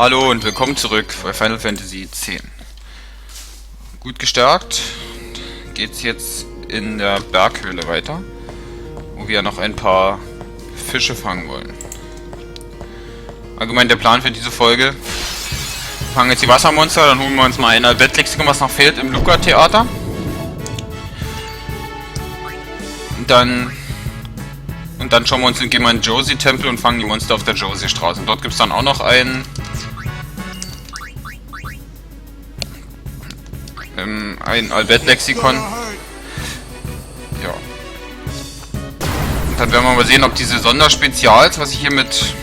Hallo und willkommen zurück bei Final Fantasy X. Gut gestärkt geht's jetzt in der Berghöhle weiter, wo wir noch ein paar Fische fangen wollen. Allgemein der Plan für diese Folge: wir fangen jetzt die Wassermonster, dann holen wir uns mal ein Albert-Lexikon, was noch fehlt, im Luca-Theater. Und dann schauen wir uns gehen wir in den Djose-Tempel und fangen die Monster auf der Djose-Straße. Und dort gibt es dann auch noch ein Albert-Lexikon. Ja. Und dann werden wir mal sehen, ob diese Sonderspezials, was ich hier mit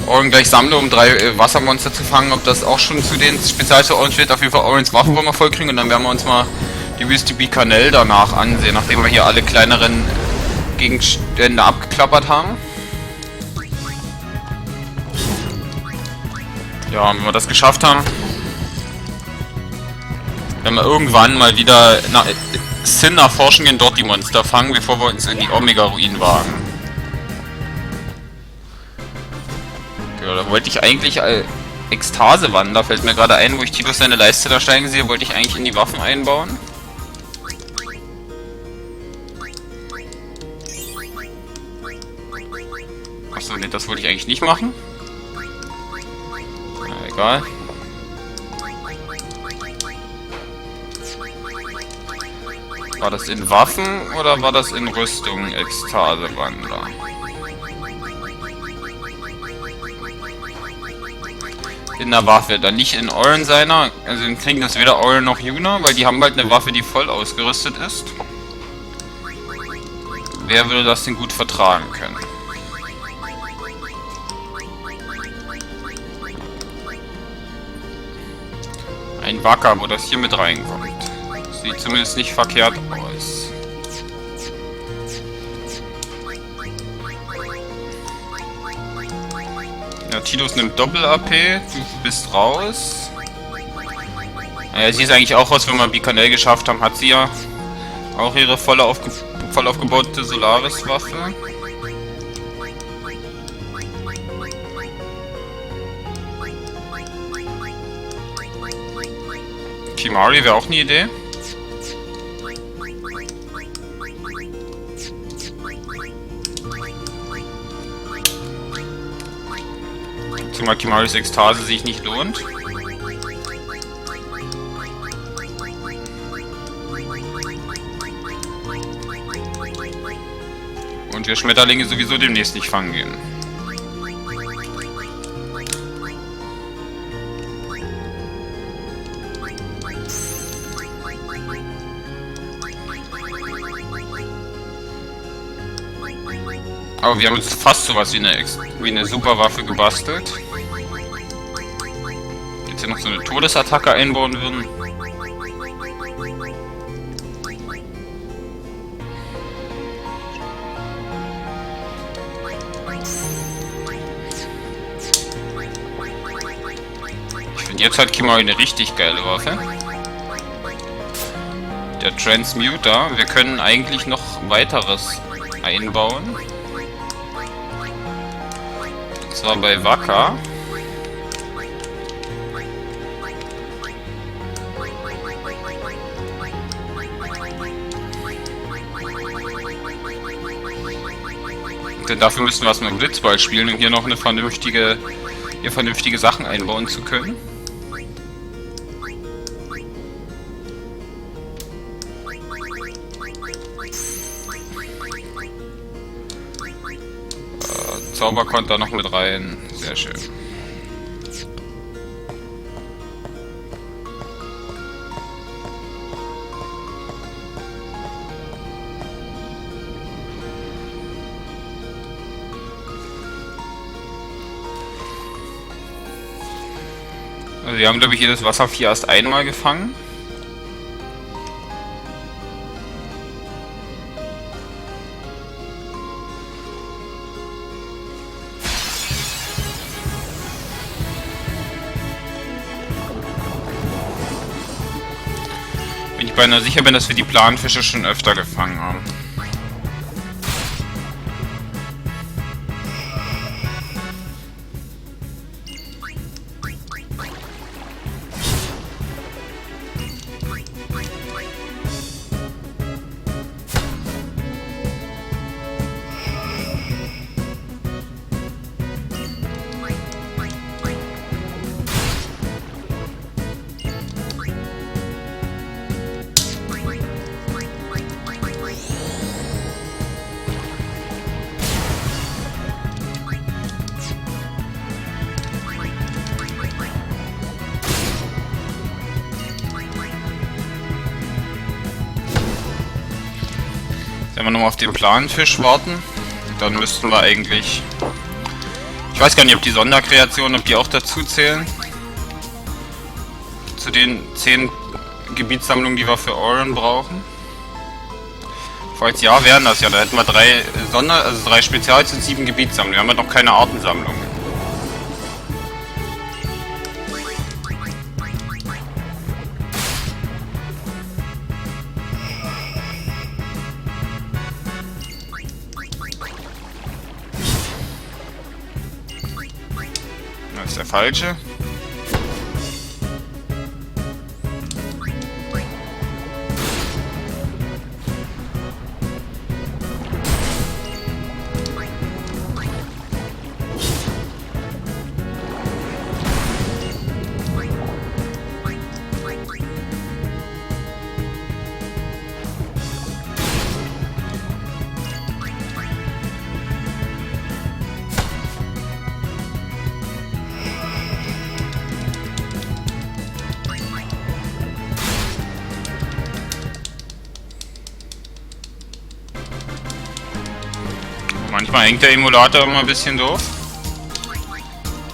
Oren gleich sammle, um 3 Wassermonster zu fangen, ob das auch schon zu den Spezials für Oren steht. Auf jeden Fall Orens Waffen wollen wir voll kriegen und dann werden wir uns mal die Wüste Bikanel danach ansehen, nachdem wir hier alle kleineren Gegenstände abgeklappert haben. Ja, wenn wir das geschafft haben, werden wir irgendwann mal wieder Sin erforschen gehen, dort die Monster fangen, bevor wir uns in die Omega-Ruinen wagen. Ja, da wollte ich eigentlich Ekstase-Wander, fällt mir gerade ein, wo ich Titus seine Leiste da steigen sehe, wollte ich eigentlich in die Waffen einbauen. Achso, ne, das wollte ich eigentlich nicht machen. Na, egal. War das in Waffen oder war das in Rüstung, Ekstase-Wander? In der Waffe, dann nicht in Oren seiner. Also dann kriegen das weder Oren noch Yuna, weil die haben bald eine Waffe, die voll ausgerüstet ist. Wer würde das denn gut vertragen können? Ein Wacker, wo das hier mit reinkommt. Sieht zumindest nicht verkehrt aus. Ja, Tidus nimmt Doppel-AP, du bist raus. Naja, sie ist eigentlich auch raus, wenn wir Bikanel geschafft haben, hat sie ja auch ihre voll aufgebaute Solaris-Waffe. Kimari wäre auch eine Idee. Zumal Kimaris Ekstase sich nicht lohnt. Und wir Schmetterlinge sowieso demnächst nicht fangen gehen. Aber wir haben jetzt fast sowas wie eine Superwaffe gebastelt. Jetzt hier noch so eine Todesattacke einbauen würden. Ich finde, jetzt hat Kimari eine richtig geile Waffe. Der Transmuter. Wir können eigentlich noch weiteres einbauen. Und zwar bei Wacker. Denn dafür müssen wir erstmal Blitzball spielen, um hier noch eine vernünftige Sachen einbauen zu können. Zauberkonter noch mit rein. Sehr schön. Also wir haben, glaube ich, jedes Wasservieh erst einmal gefangen. Bin ich beinahe sicher bin, dass wir die Planfische schon öfter gefangen haben. Wenn wir nochmal auf den Planfisch warten, dann müssten wir eigentlich... Ich weiß gar nicht, ob die Sonderkreationen, ob die auch dazu zählen. Zu den 10 Gebietssammlungen, die wir für Oren brauchen. Falls ja, wären das ja. Da hätten wir 3 Spezials und 7 Gebietssammlungen. Wir haben ja noch keine Artensammlung. Das ist der falsche. Manchmal hängt der Emulator immer ein bisschen doof.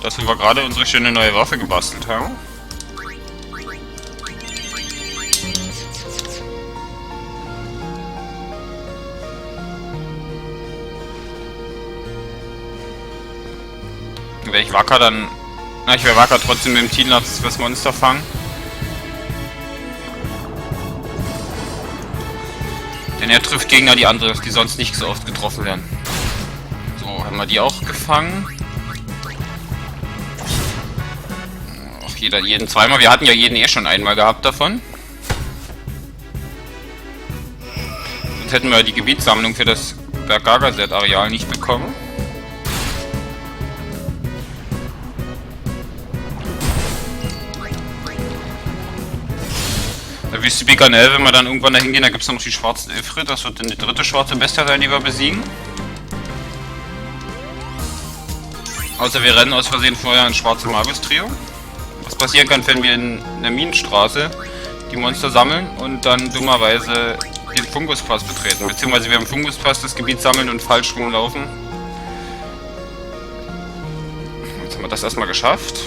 Dass wir gerade unsere schöne neue Waffe gebastelt haben. Wäre ich wacker, dann... Na, ich wäre wacker trotzdem mit dem Team das Monster fangen. Denn er trifft Gegner, die sonst nicht so oft getroffen werden. So, haben wir die auch gefangen. Ach, jeden zweimal. Wir hatten ja jeden eh schon einmal gehabt davon. Sonst hätten wir die Gebietssammlung für das Bergaga-Set-Areal nicht bekommen. Der Wüste Biganel, wenn wir dann irgendwann dahin gehen, da gibt es noch die schwarzen Ifrit. Das wird dann die dritte schwarze Bestie sein, die wir besiegen. Außer wir rennen aus Versehen vorher ein schwarzes Magus-Trio. Was passieren kann, wenn wir in der Minenstraße die Monster sammeln und dann dummerweise den Funguspass betreten. Beziehungsweise wir im Funguspass das Gebiet sammeln und falsch rumlaufen. Jetzt haben wir das erstmal geschafft.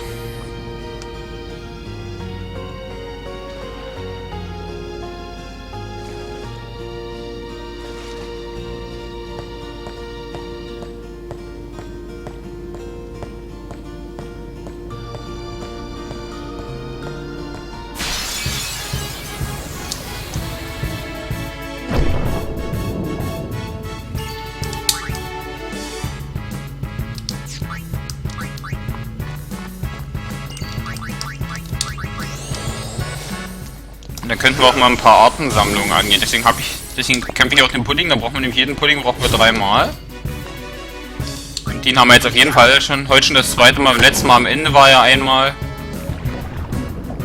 Dann könnten wir auch mal ein paar Artensammlungen angehen. Deswegen kämpfe ich auch den Pudding. Da braucht man nämlich jeden Pudding 3 Mal. Und den haben wir jetzt auf jeden Fall schon. Heute schon das zweite Mal. Letztes Mal am Ende war er einmal.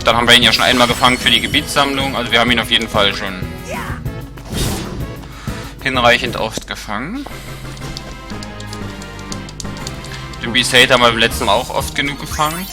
Dann haben wir ihn ja schon einmal gefangen für die Gebietssammlung. Also wir haben ihn auf jeden Fall schon hinreichend oft gefangen. Den Djose haben wir beim letzten Mal auch oft genug gefangen.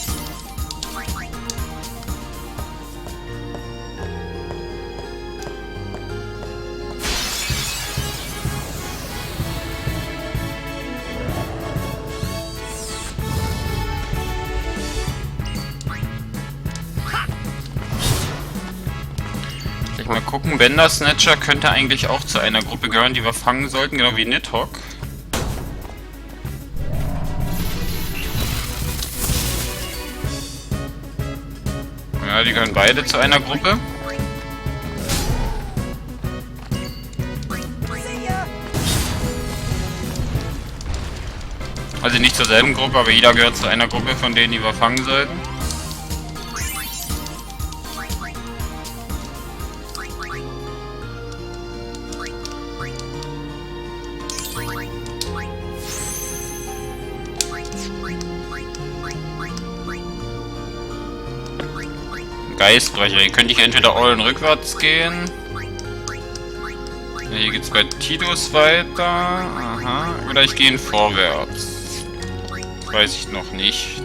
Mal gucken, Bender Snatcher könnte eigentlich auch zu einer Gruppe gehören, die wir fangen sollten, genau wie Nidhogg. Ja, die gehören beide zu einer Gruppe. Also nicht zur selben Gruppe, aber jeder gehört zu einer Gruppe von denen, die wir fangen sollten. Geistbrecher. Hier könnte ich entweder Ollen rückwärts gehen. Hier geht's bei Tidus weiter. Aha. Oder ich gehe vorwärts. Das weiß ich noch nicht.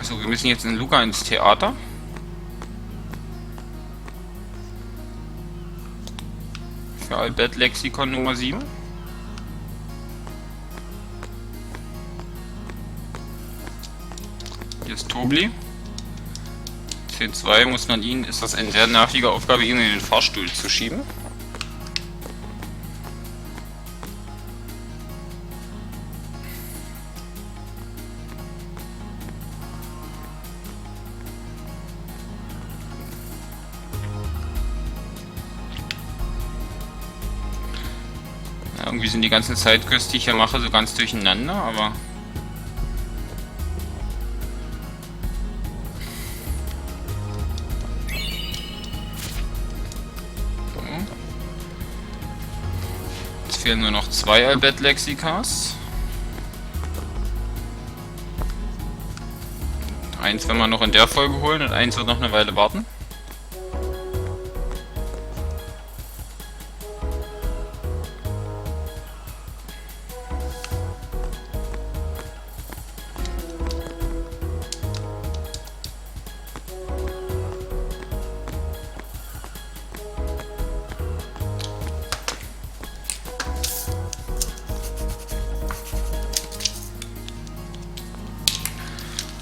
So, wir müssen jetzt in Luca ins Theater. Für Albert Lexikon Nummer 7. Hier ist Tobli. C2 muss man ihn, ist das eine sehr nervige Aufgabe, ihn in den Fahrstuhl zu schieben. Ja, irgendwie sind die ganzen Sidequests, die ich hier mache, so ganz durcheinander, aber... Fehlen nur noch 2 Albert-Lexikas. Eins werden wir noch in der Folge holen und eins wird noch eine Weile warten.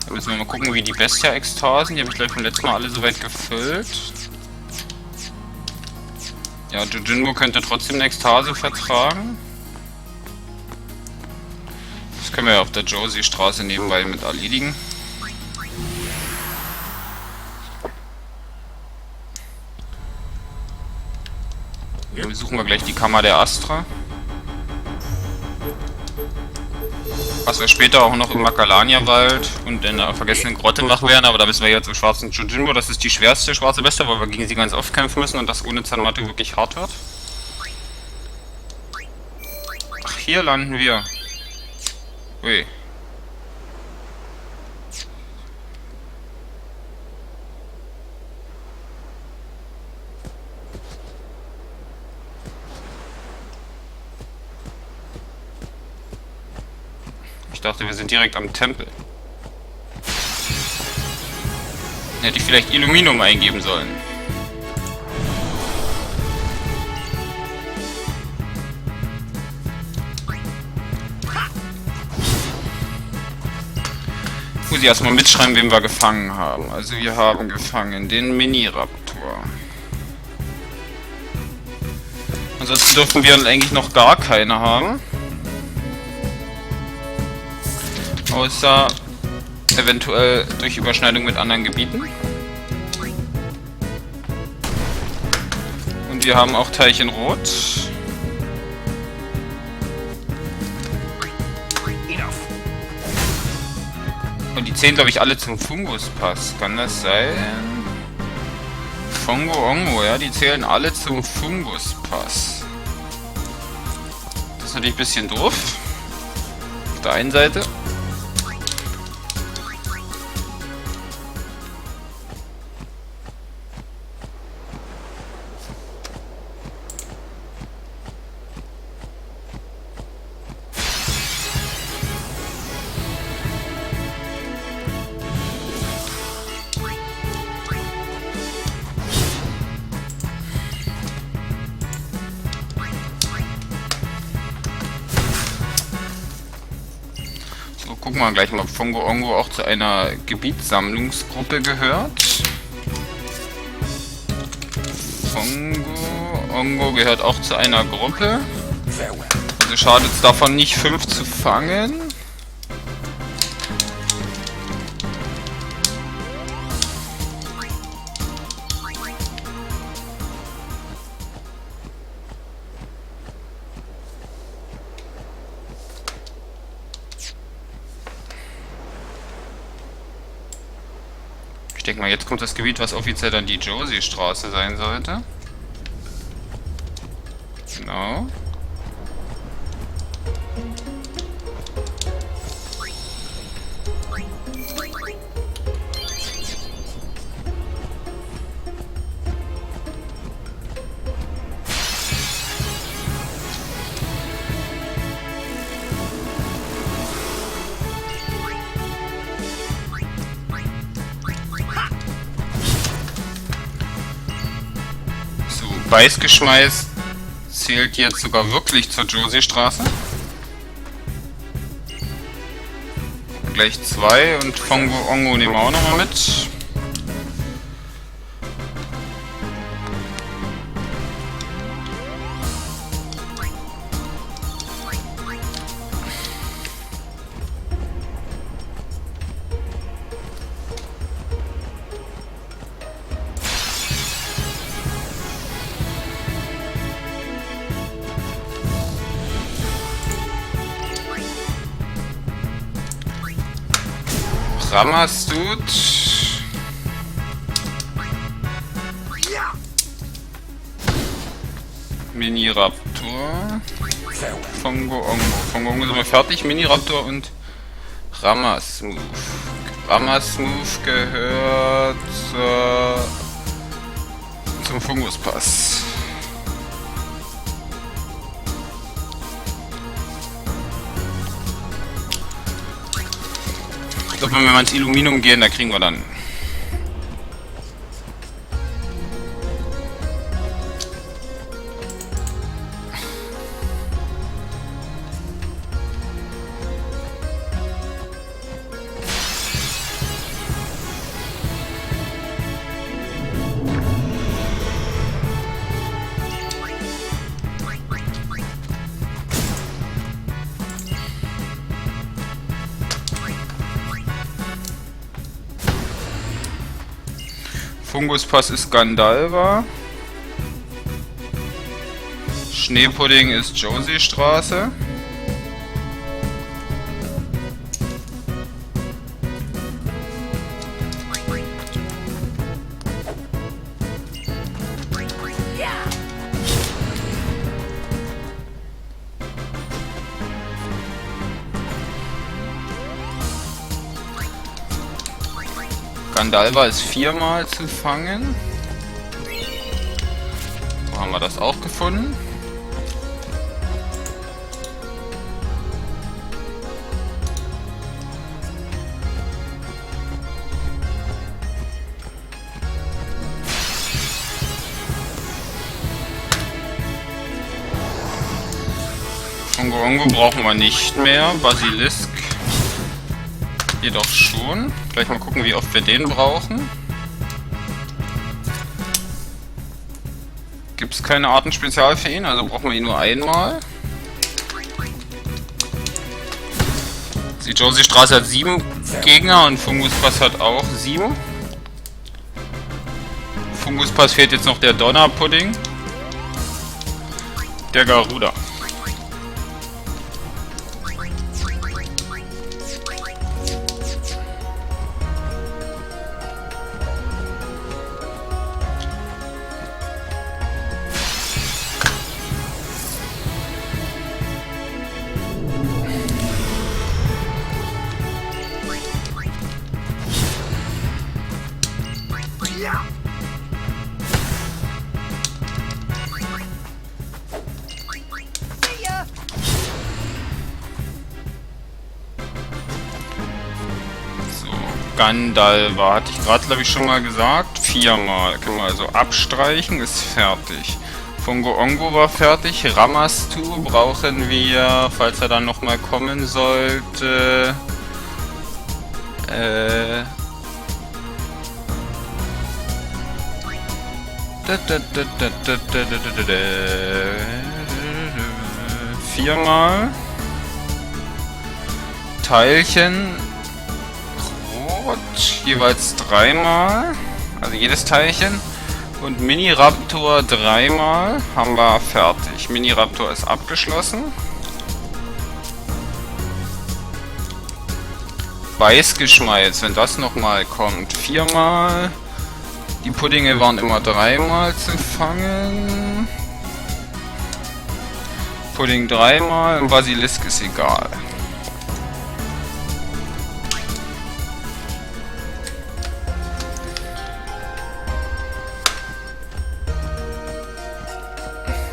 Müssen wir mal gucken, wie die Bestia-Ekstasen, die habe ich gleich beim letzten Mal alle soweit gefüllt. Ja, Jojinbo könnte trotzdem eine Ekstase vertragen. Das können wir ja auf der Djose-Straße nebenbei mit erledigen. Hier besuchen wir gleich die Kammer der Astra. Was wir später auch noch im Makalania-Wald und in der vergessenen Grotte machen werden, aber da wissen wir jetzt im schwarzen Jojinbo, das ist die schwerste schwarze Bestie, weil wir gegen sie ganz oft kämpfen müssen und das ohne Zanmatte wirklich hart wird. Ach, hier landen wir. Ui. Ich dachte, wir sind direkt am Tempel. Hätte ich vielleicht Illuminum eingeben sollen. Muss ich erstmal mitschreiben, wen wir gefangen haben. Also wir haben gefangen den Mini-Raptor. Ansonsten dürfen wir eigentlich noch gar keine haben. Außer eventuell durch Überschneidung mit anderen Gebieten. Und wir haben auch Teilchenrot. Und die zählen, glaube ich, alle zum Funguspass. Kann das sein? Fongo Ongo, ja, die zählen alle zum Funguspass. Das ist natürlich ein bisschen doof. Auf der einen Seite. Gucken wir gleich mal, ob Fongo Ongo auch zu einer Gebietssammlungsgruppe gehört. Fongo Ongo gehört auch zu einer Gruppe. Also schadet es davon nicht, 5 zu fangen. Ich denke mal, jetzt kommt das Gebiet, was offiziell dann die Djose-Straße sein sollte. Genau. Weißgeschmeiß zählt jetzt sogar wirklich zur Djose-Straße. Gleich 2 und Fongo Ongo nehmen wir auch nochmal mit. Ramastut. Mini-Raptor. Fongo Ongo. Fongo Ongo sind wir fertig. Mini-Raptor und Ramasmooth. Ramasmooth gehört zum Funguspass. Ich glaube, wenn wir mal ins Illuminum gehen, da kriegen wir dann. Funguspass ist Gandalva. Schneepudding ist Djose-Straße. Gandalva ist 4-mal zu fangen. Wo haben wir das auch gefunden? Fongo Ongo brauchen wir nicht mehr. Basilisk jedoch schon. Gleich mal gucken, wie oft wir den brauchen. Gibt es keine Artenspezial für ihn, also brauchen wir ihn nur einmal. Die Djose-Straße hat 7 Gegner und Funguspass hat auch 7. Funguspass fehlt jetzt noch der Donnerpudding. Der Garuda. Gandalva hatte ich gerade, glaube ich, schon mal gesagt. 4-mal. Können wir also abstreichen, ist fertig. Fongo Ongo war fertig. Ramastu brauchen wir, falls er dann nochmal kommen sollte. 4-mal. Teilchen. Rot. Jeweils 3-mal. Also jedes Teilchen. Und Mini-Raptor 3-mal. Haben wir fertig. Mini-Raptor ist abgeschlossen. Weißgeschmeiß, wenn das nochmal kommt. 4-mal. Die Puddinge waren immer 3-mal zu fangen. Pudding 3-mal und Basilisk ist egal.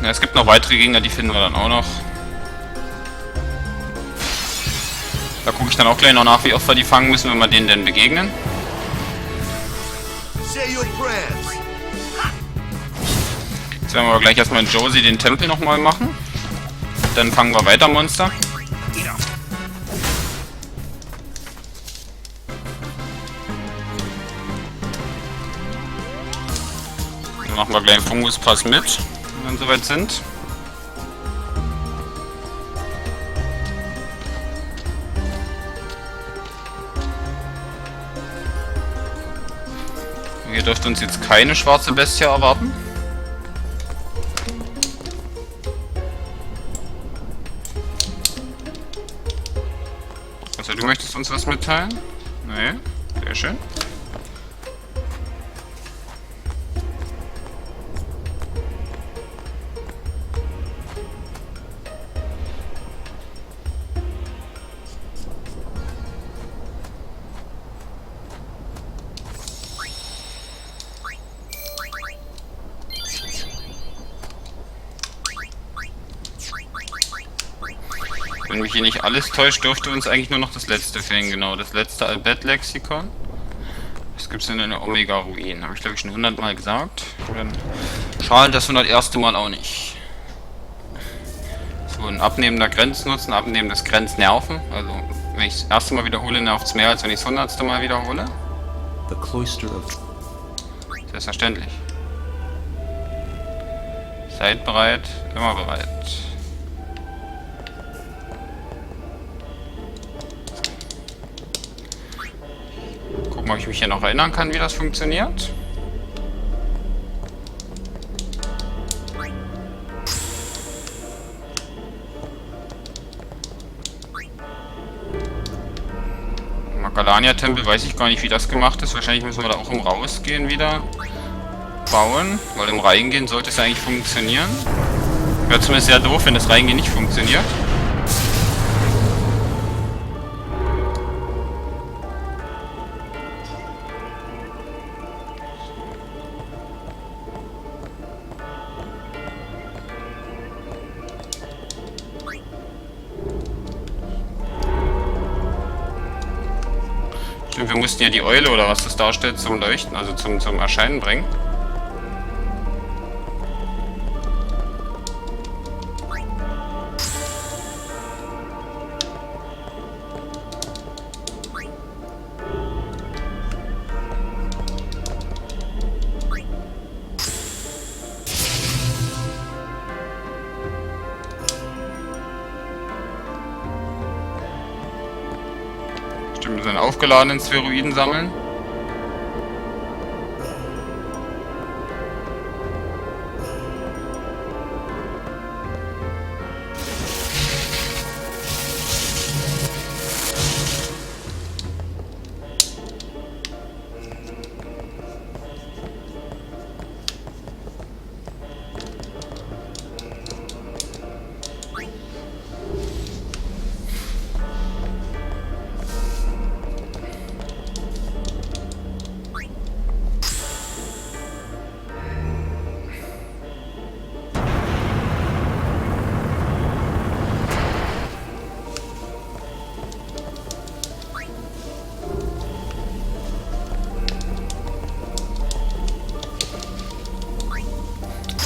Ja, es gibt noch weitere Gegner, die finden wir dann auch noch. Da gucke ich dann auch gleich noch nach, wie oft wir die fangen müssen, wenn wir denen denn begegnen. Jetzt werden wir aber gleich erstmal in Djose den Tempel nochmal machen. Dann fangen wir weiter Monster. Dann machen wir gleich einen Fungus-Pass mit, wenn wir soweit sind. Hier dürfte uns jetzt keine schwarze Bestie erwarten. Also du möchtest uns was mitteilen? Nee, sehr schön. Wenn mich hier nicht alles täuscht, dürfte uns eigentlich nur noch das letzte fehlen, genau, das letzte Albert-Lexikon. Das gibt es in der Omega-Ruin, habe ich glaube ich schon 100 Mal gesagt. Dann schade das 101. Mal auch nicht. So, ein abnehmender Grenznutzen, abnehmendes Grenznerven. Also, wenn ich das erste Mal wiederhole, nervt es mehr, als wenn ich das 100. Mal wiederhole. Selbstverständlich. Seid bereit, immer bereit. Gucken, ob ich mich hier noch erinnern kann, wie das funktioniert. Makalania-Tempel weiß ich gar nicht, wie das gemacht ist. Wahrscheinlich müssen wir da auch im Rausgehen wieder bauen, weil im Reingehen sollte es eigentlich funktionieren. Wäre zumindest sehr doof, wenn das Reingehen nicht funktioniert. Stimmt, wir mussten ja die Eule oder was das darstellt zum Leuchten, also zum Erscheinen bringen. Stimmt, wir sind aufgeladenen Spheroiden sammeln.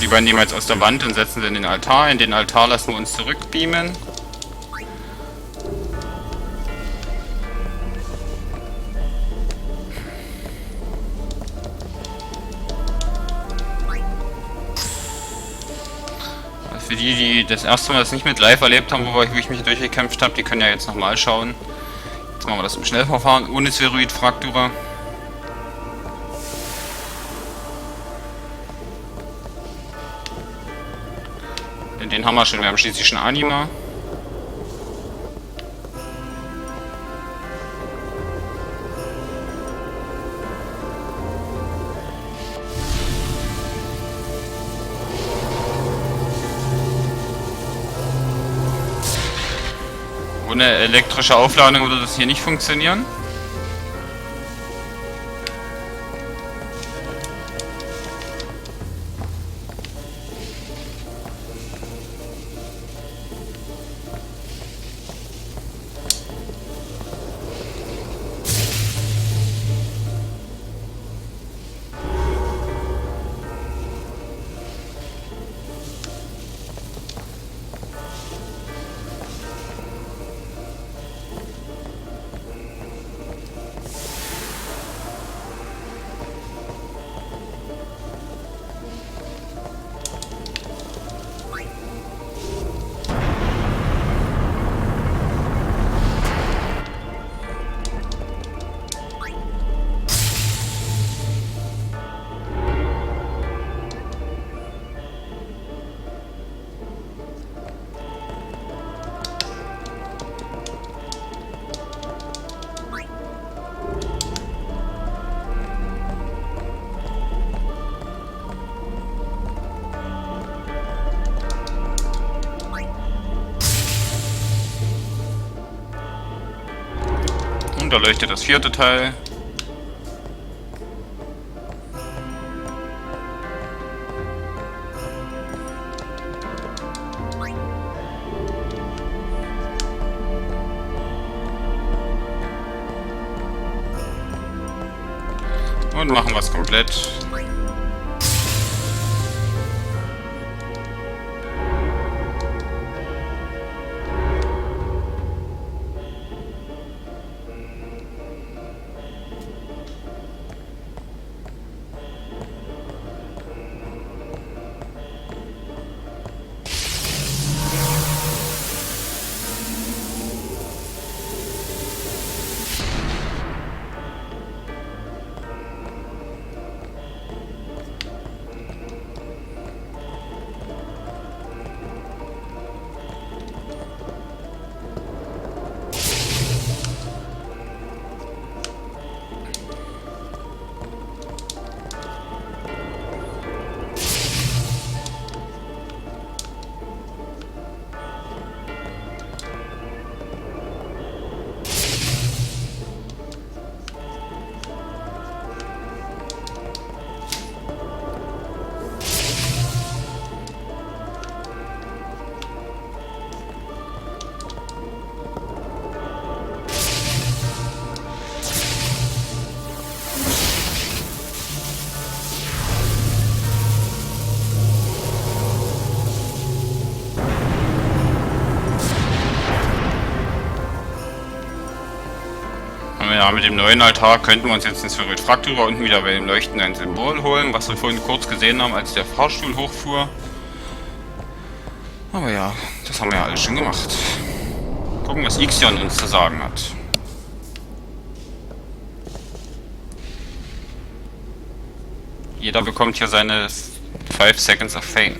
Die beiden nehmen wir jetzt aus der Wand und setzen sie in den Altar. In den Altar lassen wir uns zurückbeamen. Also für die, die das erste Mal das nicht mit live erlebt haben, wo ich mich durchgekämpft habe, die können ja jetzt nochmal schauen. Jetzt machen wir das im Schnellverfahren ohne Spheroid-Fraktura. Den haben wir schon, wir haben schließlich schon Anima. Ohne elektrische Aufladung würde das hier nicht funktionieren. Und da leuchtet das vierte Teil. Und machen wir es komplett. Ja, mit dem neuen Altar könnten wir uns jetzt ins Fraktura unten wieder bei dem Leuchten ein Symbol holen, was wir vorhin kurz gesehen haben, als der Fahrstuhl hochfuhr. Aber ja, das haben wir ja alles schon gemacht. Gucken, was Ixion uns zu sagen hat. Jeder bekommt hier seine 5 Seconds of Fame.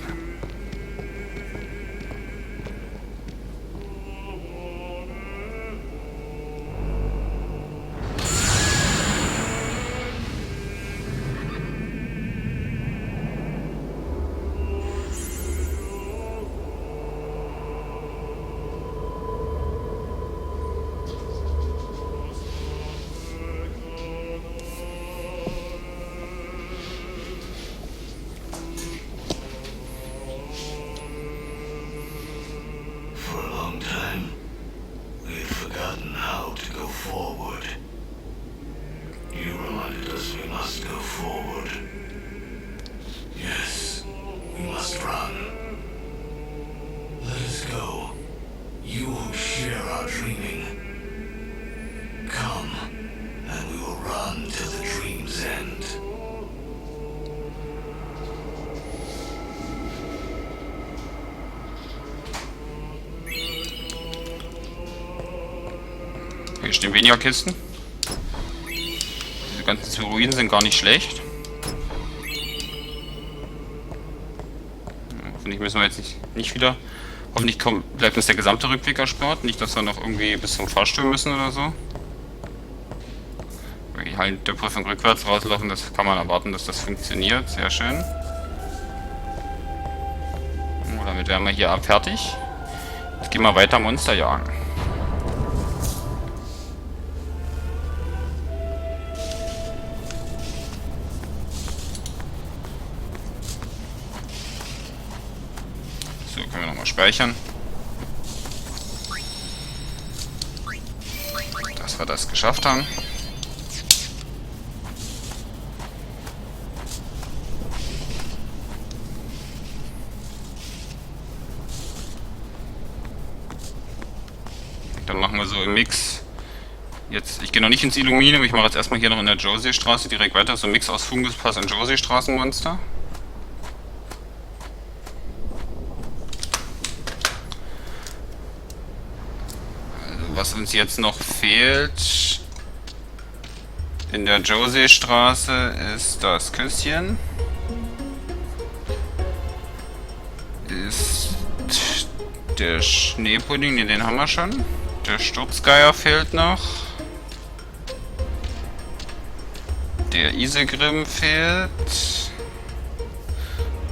Hier stehen weniger Kisten. Diese ganzen Ruinen sind gar nicht schlecht. Hoffentlich müssen wir jetzt nicht wieder... Hoffentlich bleibt uns der gesamte Rückweg erspart. Nicht, dass wir noch irgendwie bis zum Fahrstuhl müssen oder so. Wenn die halt der Prüfung rückwärts rauslaufen, das kann man erwarten, dass das funktioniert. Sehr schön. Und damit wären wir hier fertig. Jetzt gehen wir weiter Monster jagen. So, können wir nochmal speichern. Dass wir das geschafft haben. Dann machen wir so im Mix. Jetzt, ich gehe noch nicht ins Illuminum, ich mache jetzt erstmal hier noch in der Djose-Straße direkt weiter. So ein Mix aus Funguspass und Djose-Straßenmonster. Was uns jetzt noch fehlt in der Djose-Straße ist das Küsschen. Ist der Schneepudding, den haben wir schon. Der Sturzgeier fehlt noch. Der Isegrim fehlt.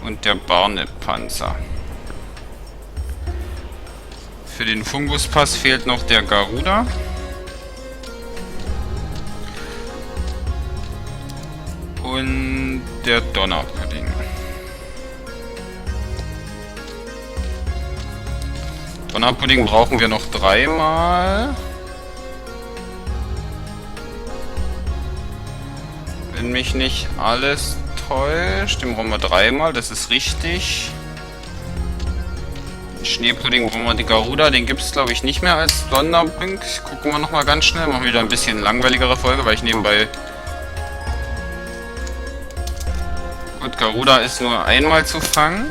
Und der Barnet-Panzer. Für den Funguspass fehlt noch der Garuda. und der Donnerpudding. Donnerpudding brauchen wir noch 3-mal. Wenn mich nicht alles täuscht, den brauchen wir 3-mal, das ist richtig. Den Schneepudding brauchen wir die Garuda, den gibt es glaube ich nicht mehr als Donnerpudding. Gucken wir nochmal ganz schnell, machen wieder ein bisschen langweiligere Folge, weil ich nebenbei... Gut, Garuda ist nur einmal zu fangen.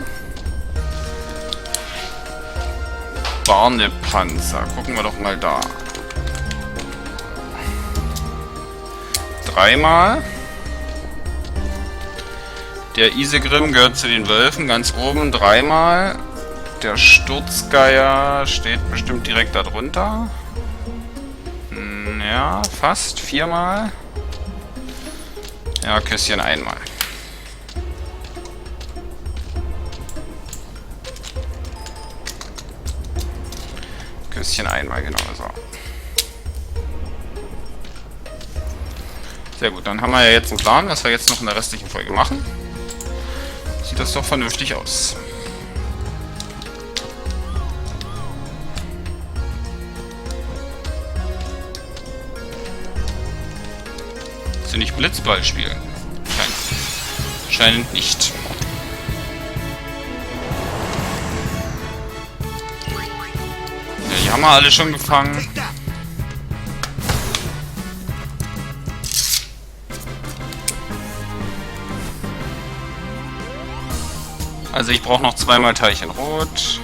Barnepanzer, gucken wir doch mal da. 3-mal. Der Isegrim gehört zu den Wölfen, ganz oben 3-mal. Der Sturzgeier steht bestimmt direkt darunter. Ja, fast 4-mal. Ja, Küsschen 1-mal. Küsschen 1-mal, genau so. Sehr gut, dann haben wir ja jetzt einen Plan, was wir jetzt noch in der restlichen Folge machen. Sieht das doch vernünftig aus. Sie nicht Blitzball spielen? Scheint nicht. Ja, die haben wir alle schon gefangen. Also ich brauche noch 2-mal Teilchenrot,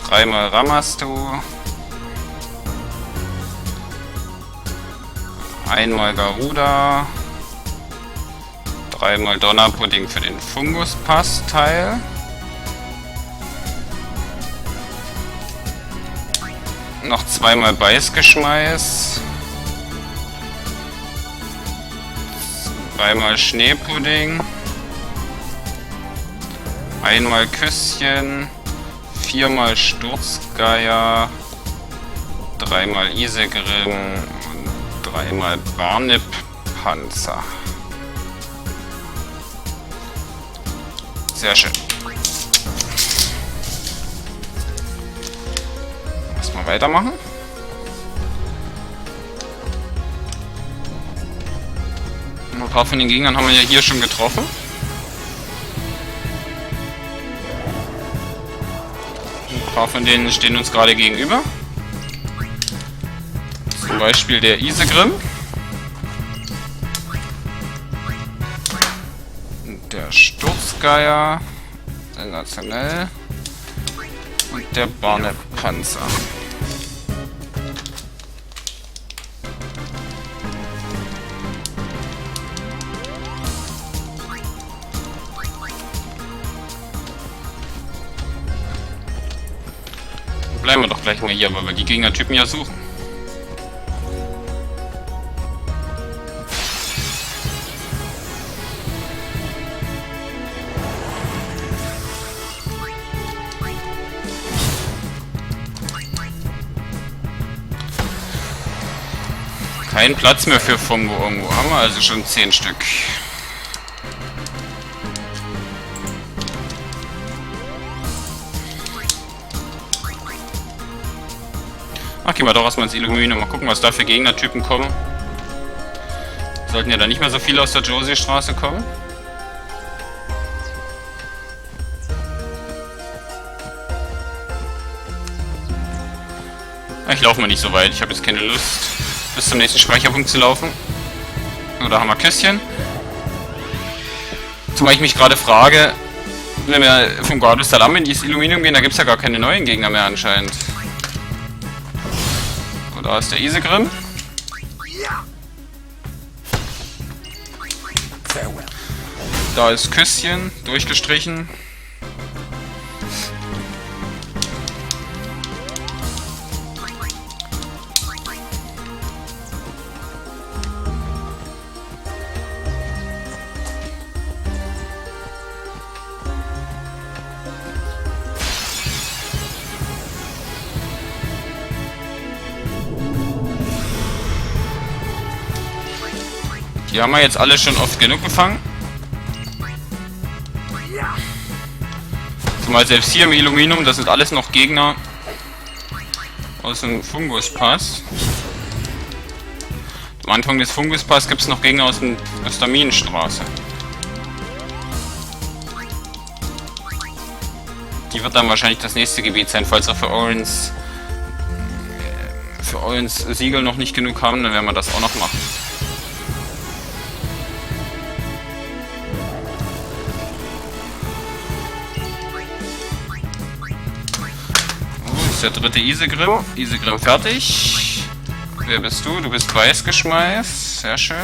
3-mal Ramastu, 1-mal Garuda, 3-mal Donnerpudding für den Funguspassteil, noch 2-mal Beißgeschmeiß, 2-mal Schneepudding, 1-mal Küsschen, 4-mal Sturzgeier, 3-mal Isegrim und 3-mal Barnepanzer. Sehr schön. Erstmal weitermachen. Ein paar von den Gegnern haben wir ja hier schon getroffen. Ein paar von denen stehen uns gerade gegenüber. Zum Beispiel der Isegrim. Der Sturzgeier. Sensationell. Und der Barnepanzer. Bleiben wir doch gleich mal hier, weil wir die Gegnertypen ja suchen. Kein Platz mehr für Fungo irgendwo. Haben wir also schon 10 Stück. Ach, gehen wir doch erstmal ins Illuminum. Mal gucken, was da für Gegnertypen kommen. Sollten ja dann nicht mehr so viele aus der Djose-Straße kommen. Ich laufe mal nicht so weit. Ich habe jetzt keine Lust, bis zum nächsten Speicherpunkt zu laufen. Oder haben wir Küsschen. Zumal ich mich gerade frage, wenn wir vom Guardus Salam in dieses Illuminum gehen, da gibt es ja gar keine neuen Gegner mehr anscheinend. Da ist der Isegrim. Da ist Küsschen, durchgestrichen. Die haben wir jetzt alle schon oft genug gefangen. Zumal selbst hier im Illuminum, das sind alles noch Gegner aus dem Funguspass. Am Anfang des Funguspass gibt es noch Gegner aus der Minenstraße. Die wird dann wahrscheinlich das nächste Gebiet sein, falls wir für Orens Siegel noch nicht genug haben, dann werden wir das auch noch machen. Oh, ist der dritte Isegrim. Isegrim fertig. Wer bist du? Du bist Weißgeschmeiß. Sehr schön.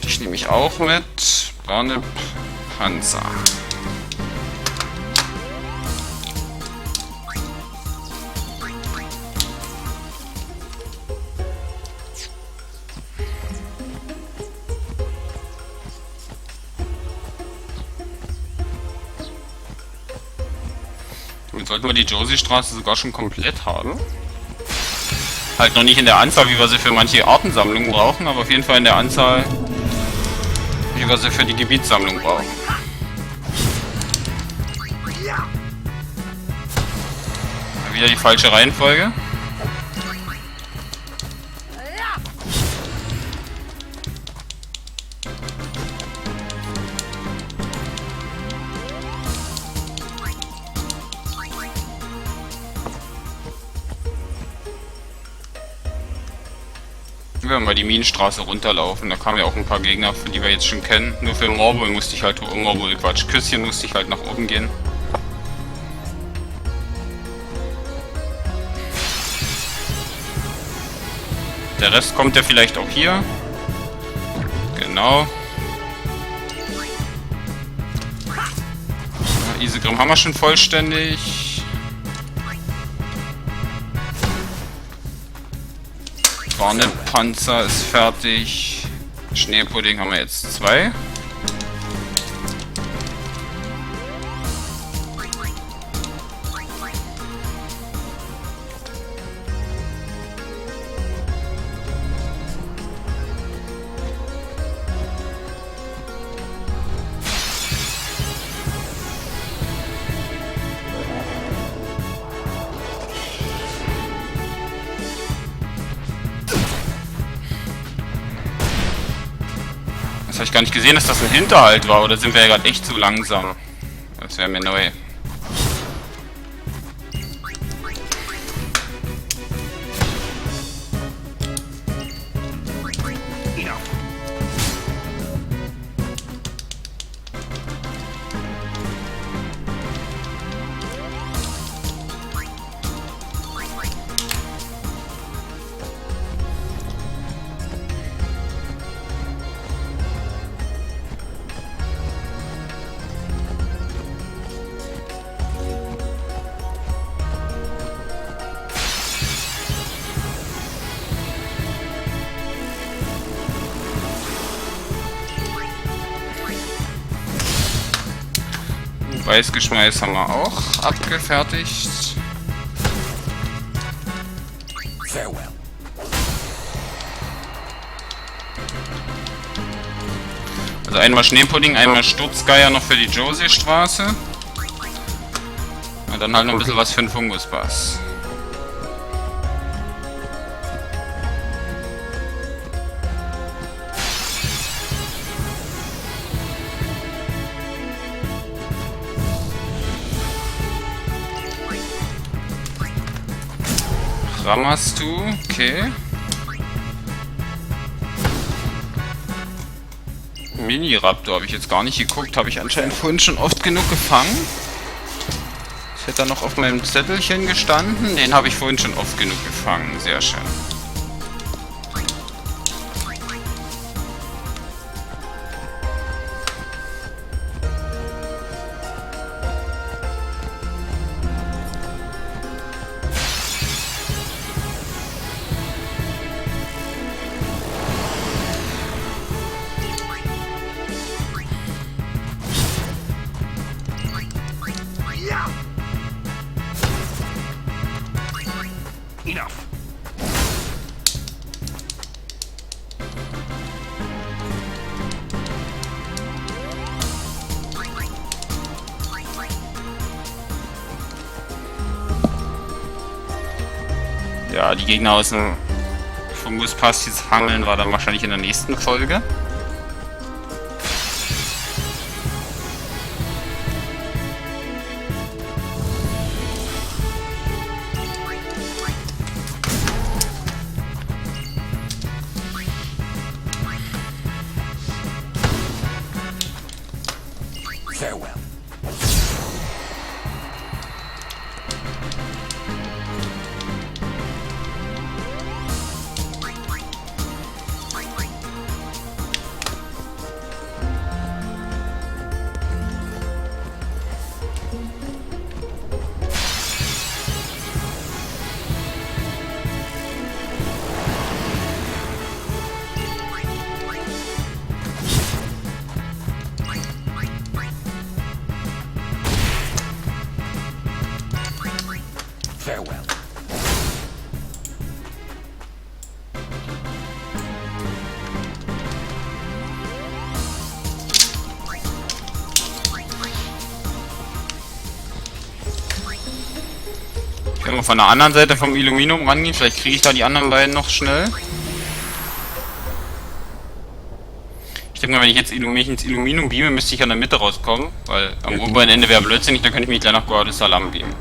Dich nehme ich auch mit. Braune Panzer. Nun sollten wir die Djose-Straße sogar schon komplett haben. Halt noch nicht in der Anzahl, wie wir sie für manche Artensammlungen brauchen, aber auf jeden Fall in der Anzahl, wie wir sie für die Gebietssammlung brauchen. Wieder die falsche Reihenfolge. Wir werden mal die Minenstraße runterlaufen. Da kamen ja auch ein paar Gegner, die wir jetzt schon kennen. Nur für Morbol musste ich halt, Küsschen musste ich halt nach oben gehen. Der Rest kommt ja vielleicht auch hier. Genau. Isegrim haben wir schon vollständig. Panzer ist fertig. Schneepudding haben wir jetzt 2. Das habe ich gar nicht gesehen, dass das ein Hinterhalt war, oder sind wir ja gerade echt zu langsam? Das wäre mir neu. Weißgeschmeiß haben wir auch abgefertigt. Also einmal Schneepudding, einmal Sturzgeier noch für die Djose-Straße. Und dann halt noch ein bisschen was für den Funguspass. Rammerst du? Okay. Mini-Raptor habe ich jetzt gar nicht geguckt. Habe ich anscheinend vorhin schon oft genug gefangen. Das hätte da noch auf meinem Zettelchen gestanden. Den habe ich vorhin schon oft genug gefangen. Sehr schön. Ja, die Gegner aus dem Fungus-Pass jetzt hangeln war dann wahrscheinlich in der nächsten Folge. Farewell. Farewell. Können wir von der anderen Seite vom Illuminum rangehen? Vielleicht kriege ich da die anderen beiden noch schnell. Ich denke mal, wenn ich jetzt mich ins Illuminum beame, müsste ich an der Mitte rauskommen. Weil am oberen Ende wäre blödsinnig, dann könnte ich mich gleich nach Guardia Salam beamen.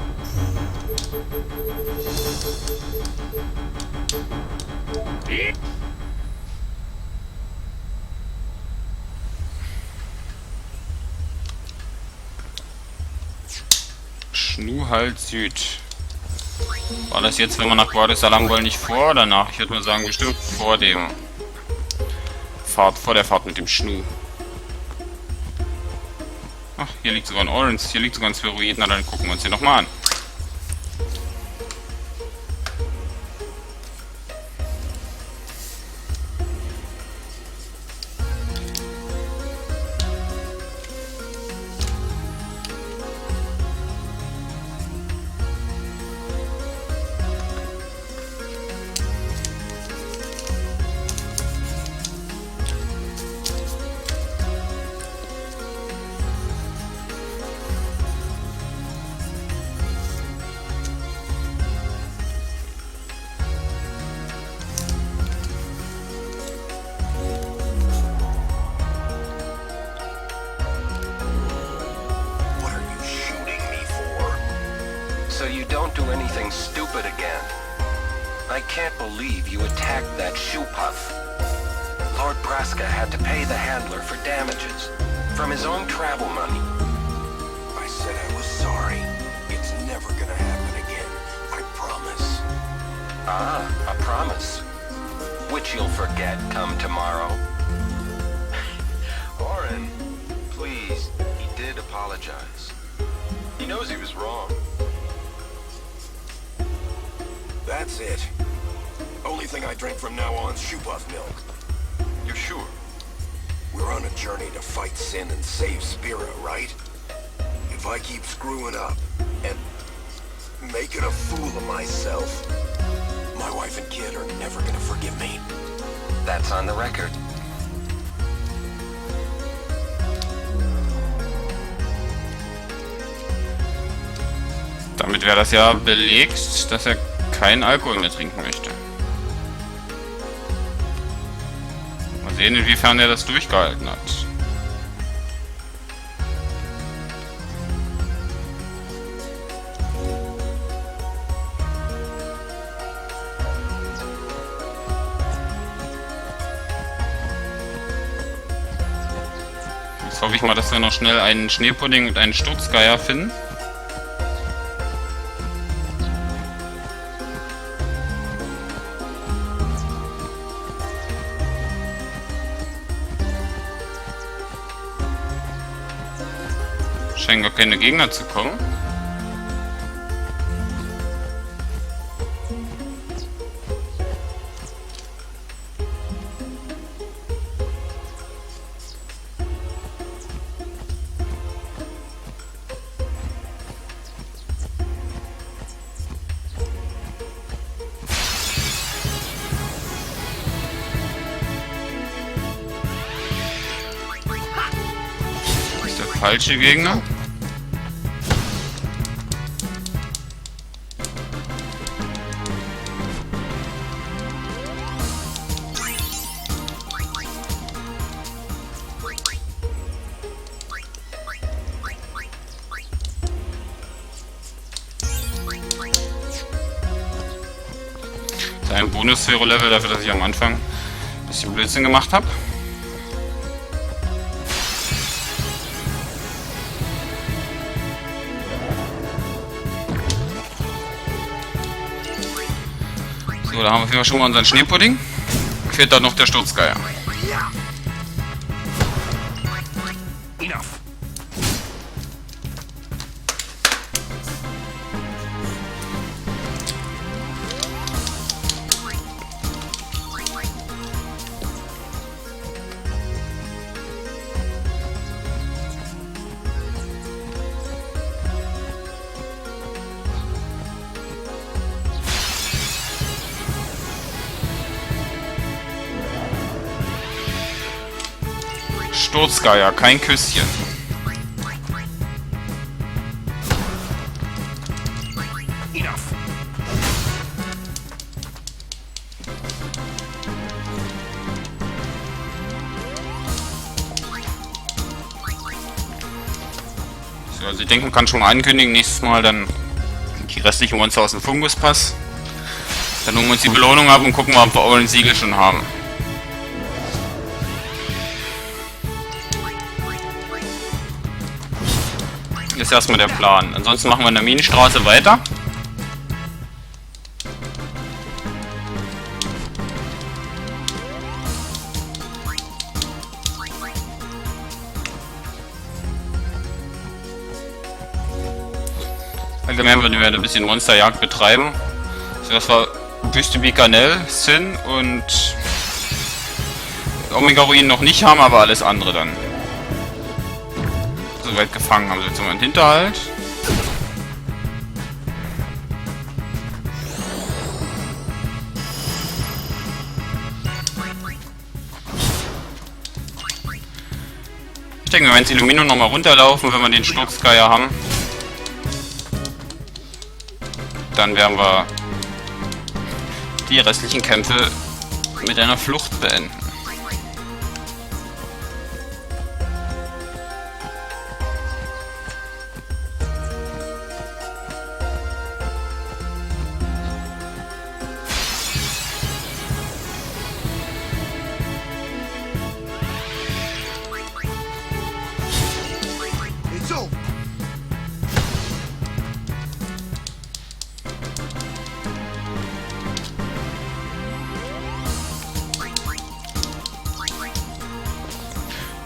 Schnuhalt Süd. War das jetzt, wenn wir nach Guardia Salam wollen, nicht vor oder nach? Ich würde mal sagen, bestimmt vor dem vor der Fahrt mit dem Schnu. Ach, hier liegt sogar ein Orange, hier liegt sogar ein Spheroid. Na, dann gucken wir uns den nochmal an. So you don't do anything stupid again. I can't believe you attacked that shoe puff. Lord Braska had to pay the handler for damages from his own travel money. I said I was sorry. It's never gonna happen again. I promise. Ah, a promise. Which you'll forget come tomorrow. Oren, please. He did apologize. He knows he was wrong. That's it. Only thing I drink from now on is shoe puff milk. You're sure? We're on a journey to fight sin and save Spira, right? If I keep screwing up and making a fool of myself, my wife and kid are never gonna forgive me. That's on the record. Damit wäre das ja belegt, dass er keinen Alkohol mehr trinken möchte. Mal sehen, inwiefern er das durchgehalten hat. Jetzt hoffe ich mal, dass wir noch schnell einen Schneepudding und einen Sturzgeier finden. Scheinen gar keine Gegner zu kommen. Das ist der falsche Gegner. Bonus-Zero-Level dafür, dass ich am Anfang ein bisschen Blödsinn gemacht habe. So, da haben wir auf jeden Fall schon mal unseren Schneepudding. Fehlt dann noch der Sturzgeier. Sturzgeier, kein Küsschen. So, also ich denke, man kann schon mal ankündigen, nächstes Mal dann die restlichen Monster aus dem Funguspass. Dann holen wir uns die Belohnung ab und gucken mal, ob wir Orange Siegel schon haben. Das ist erstmal der Plan. Ansonsten machen wir in der Minenstraße weiter. Allgemein würden wir ein bisschen Monsterjagd betreiben. So, das war Wüste Bikanel, Sin und Omega-Ruinen noch nicht haben, aber alles andere dann. Soweit gefangen haben sie jetzt mal einen Hinterhalt. Ich denke, wenn wir ins Illuminum nochmal runterlaufen, wenn wir den Sturzgeier haben, dann werden wir die restlichen Kämpfe mit einer Flucht beenden.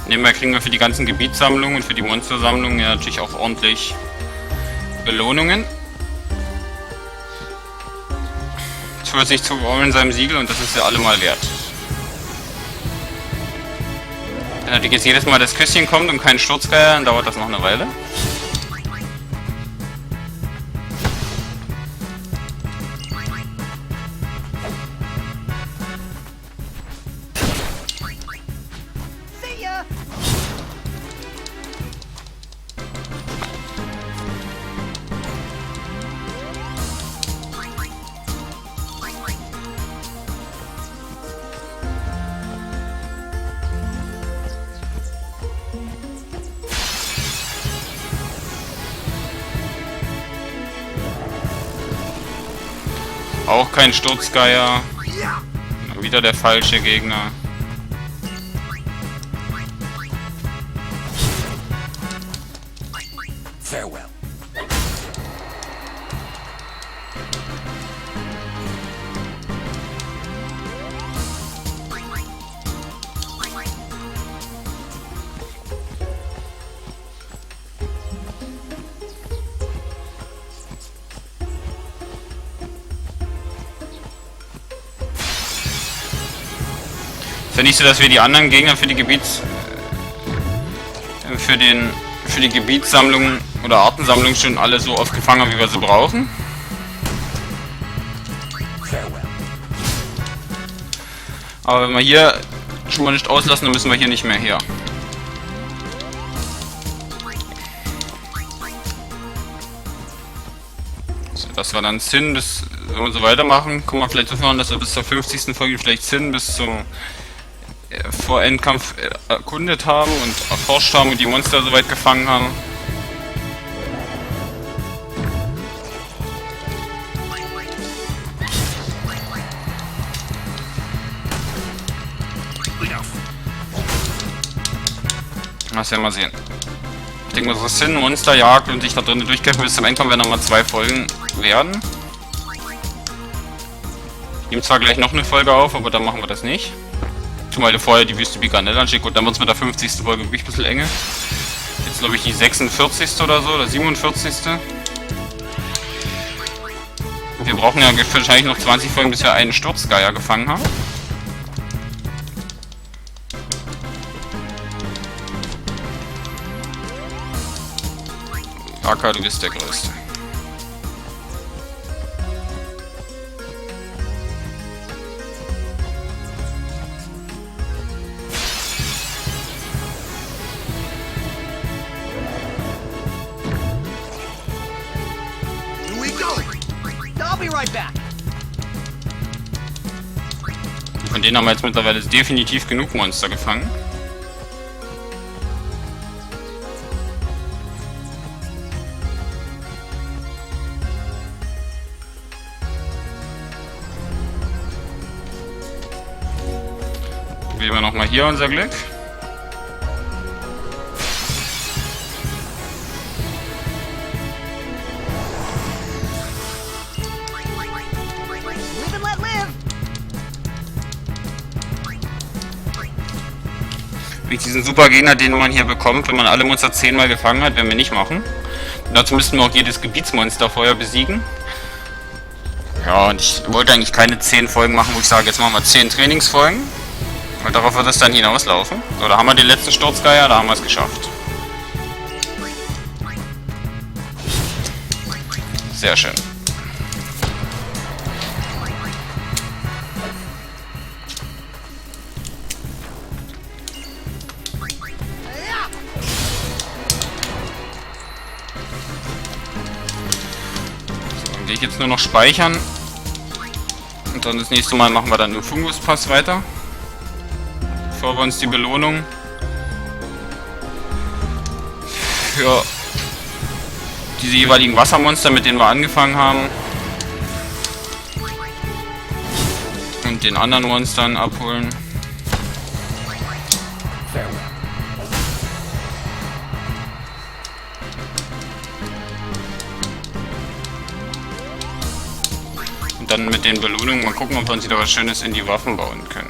Nebenbei kriegen wir für die ganzen Gebietssammlungen und für die Monstersammlungen ja natürlich auch ordentlich Belohnungen. Zusätzlich zu Orange seinem Siegel und das ist ja allemal wert. Wenn natürlich jetzt jedes Mal das Küsschen kommt und kein Sturzgeier, dann dauert das noch eine Weile. Auch kein Sturzgeier. Wieder der falsche Gegner. Farewell. Ist ja nicht so, dass wir die anderen Gegner für die für die Gebietssammlung oder Artensammlung schon alle so oft gefangen haben, wie wir sie brauchen. Aber wenn wir hier schon mal nicht auslassen, dann müssen wir hier nicht mehr her. So, dass wir dann Sin bis, wenn wir so weitermachen, kommen wir vielleicht so fahren, dass wir bis zur 50. Folge vielleicht Sin bis zum Vorendkampf erkundet haben und erforscht haben und die Monster soweit gefangen haben. Was werden wir sehen. Ich denke mal, so Sin, Monsterjagd und sich da drinnen durchkämpfen bis zum Ende kommen, werden nochmal 2 Folgen werden. Ich nehme zwar gleich noch eine Folge auf, aber dann machen wir das nicht. Zumal vorher die Wüste Biganell ansteht. Gut, dann wird es mit der 50. Folge wirklich ein bisschen enge. Jetzt glaube ich die 46. oder so, oder 47. Wir brauchen ja wahrscheinlich noch 20 Folgen, bis wir einen Sturzgeier gefangen haben. Aka, du bist der Größte. Von denen haben wir jetzt mittlerweile definitiv genug Monster gefangen. Probieren wir nochmal hier unser Glück. Diesen super Gegner, den man hier bekommt, wenn man alle Monster 10-mal gefangen hat, werden wir nicht machen. Und dazu müssten wir auch jedes Gebietsmonster vorher besiegen. Ja, und ich wollte eigentlich keine 10 Folgen machen, wo ich sage, jetzt machen wir 10 Trainingsfolgen. Und darauf wird es dann hinauslaufen. So, da haben wir den letzten Sturzgeier, da haben wir es geschafft. Sehr schön. Ich jetzt nur noch speichern und dann das nächste Mal machen wir dann im Funguspass weiter, bevor wir uns die Belohnung für diese jeweiligen Wassermonster, mit denen wir angefangen haben, und den anderen Monstern abholen. Dann mit den Belohnungen mal gucken, ob wir uns wieder was Schönes in die Waffen bauen können.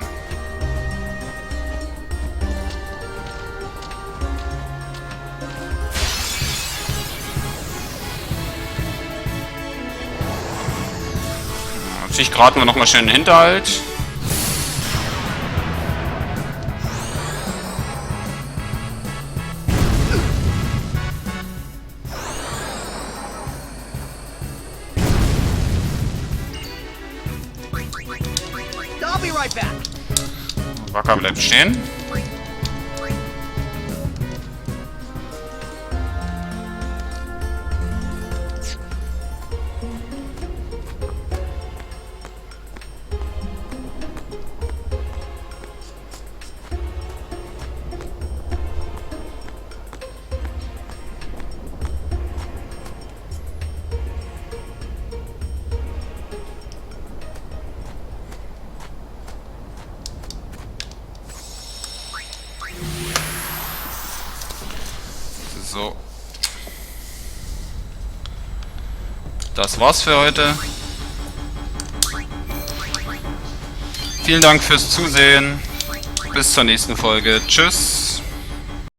Natürlich geraten wir nochmal schön in den Hinterhalt. Wacker bleibt stehen. So. Das war's für heute. Vielen Dank fürs Zusehen. Bis zur nächsten Folge. Tschüss.